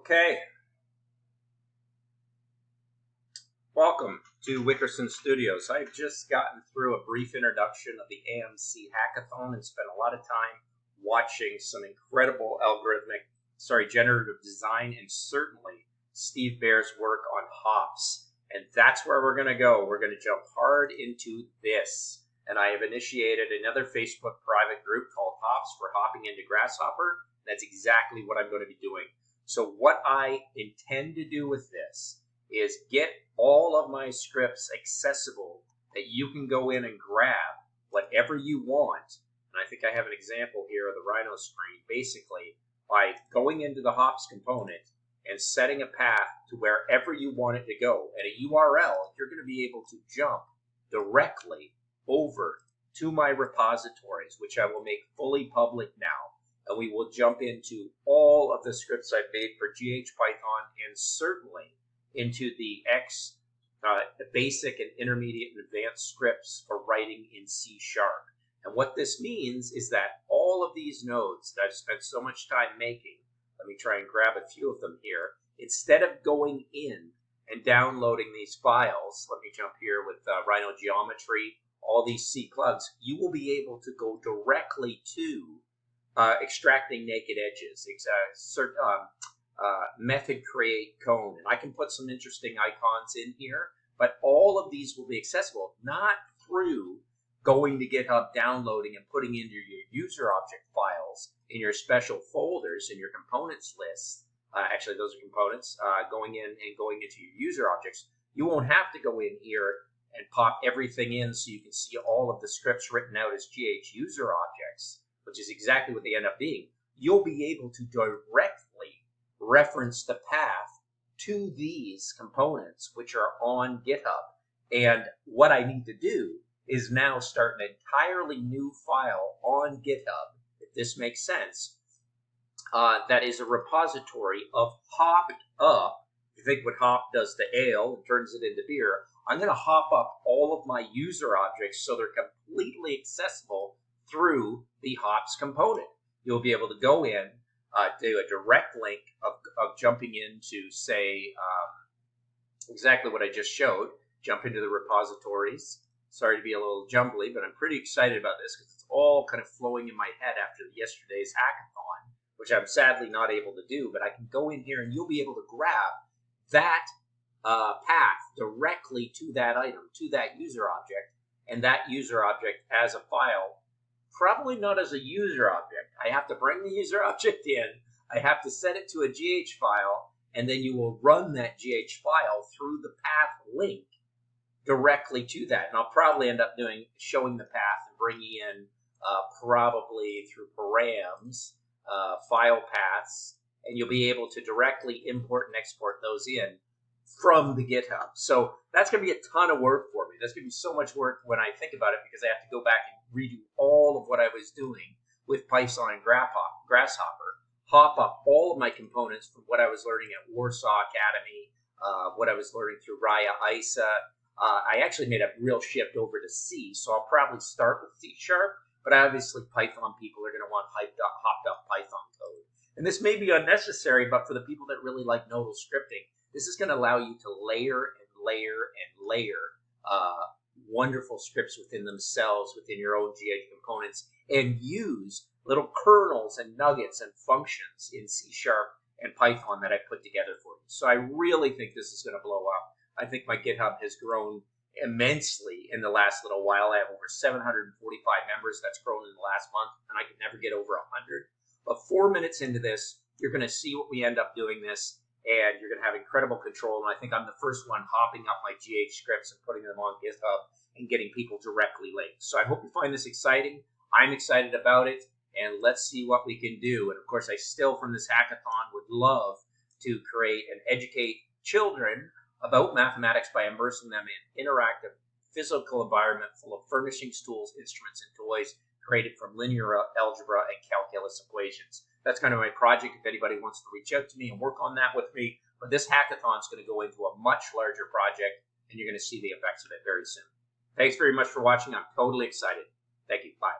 Okay, welcome to Wickerson Studios. I've just gotten through a brief introduction of the AMC Hackathon and spent a lot of time watching some incredible generative design, and certainly Steve Baer's work on hops. And that's where we're going to go. We're going to jump hard into this. And I have initiated another Facebook private group called Hops for Hopping into Grasshopper. That's exactly what I'm going to be doing. So what I intend to do with this is get all of my scripts accessible that you can go in and grab whatever you want. And I think I have an example here of the Rhino screen. Basically, by going into the hops component and setting a path to wherever you want it to go at a URL, you're going to be able to jump directly over to my repositories, which I will make fully public now. And we will jump into all of the scripts I've made for GH-Python and certainly into the basic and intermediate and advanced scripts for writing in C#. And what this means is that all of these nodes that I've spent so much time making, let me try and grab a few of them here, instead of going in and downloading these files, let me jump here with Rhino Geometry, all these C plugs, you will be able to go directly to extracting naked edges, method create cone. And I can put some interesting icons in here, but all of these will be accessible, not through going to GitHub, downloading and putting into your user object files in your special folders in your components list. Actually, those are components, going in and going into your user objects. You won't have to go in here and pop everything in so you can see all of the scripts written out as GH user objects, which is exactly what they end up being. You'll be able to directly reference the path to these components, which are on GitHub. And what I need to do is now start an entirely new file on GitHub, if this makes sense, that is a repository of hopped up. If you think what hop does to ale and turns it into beer, I'm going to hop up all of my user objects so they're completely accessible through the hops component. You'll be able to go in, do a direct link of jumping into, say, exactly what I just showed, jump into the repositories. Sorry to be a little jumbly, but I'm pretty excited about this because it's all kind of flowing in my head after yesterday's hackathon, which I'm sadly not able to do, but I can go in here and you'll be able to grab that path directly to that item, to that user object, and that user object as a file. Probably not as a user object. I have to bring the user object in, I have to set it to a GH file, and then you will run that GH file through the path link directly to that. And I'll probably end up showing the path and bringing in probably through params, file paths, and you'll be able to directly import and export those in from the GitHub. So that's going to be a ton of work for me. That's going to be so much work when I think about it because I have to go back and redo all of what I was doing with Python and Grasshopper, hop up all of my components from what I was learning at Warsaw Academy, what I was learning through Raya ISA. I actually made a real shift over to C, so I'll probably start with C#, but obviously Python people are going to want hopped up Python code. And this may be unnecessary, but for the people that really like Nodal scripting, this is going to allow you to layer and layer and layer wonderful scripts within themselves, within your own GH components, and use little kernels and nuggets and functions in C# and Python that I put together for you. So I really think this is going to blow up. I think my GitHub has grown immensely in the last little while. I have over 745 members. That's grown in the last month, and I could never get over 100. But 4 minutes into this, you're going to see what we end up doing this, and you're going to have incredible control. And I think I'm the first one hopping up my GH scripts and putting them on GitHub and getting people directly linked. So I hope you find this exciting. I'm excited about it, and let's see what we can do. And of course, I still, from this hackathon, would love to create and educate children about mathematics by immersing them in interactive physical environment full of furnishings, tools, instruments, and toys created from linear algebra and calculus equations. That's kind of my project if anybody wants to reach out to me and work on that with me. But this hackathon is going to go into a much larger project, and you're going to see the effects of it very soon. Thanks very much for watching. I'm totally excited. Thank you. Bye.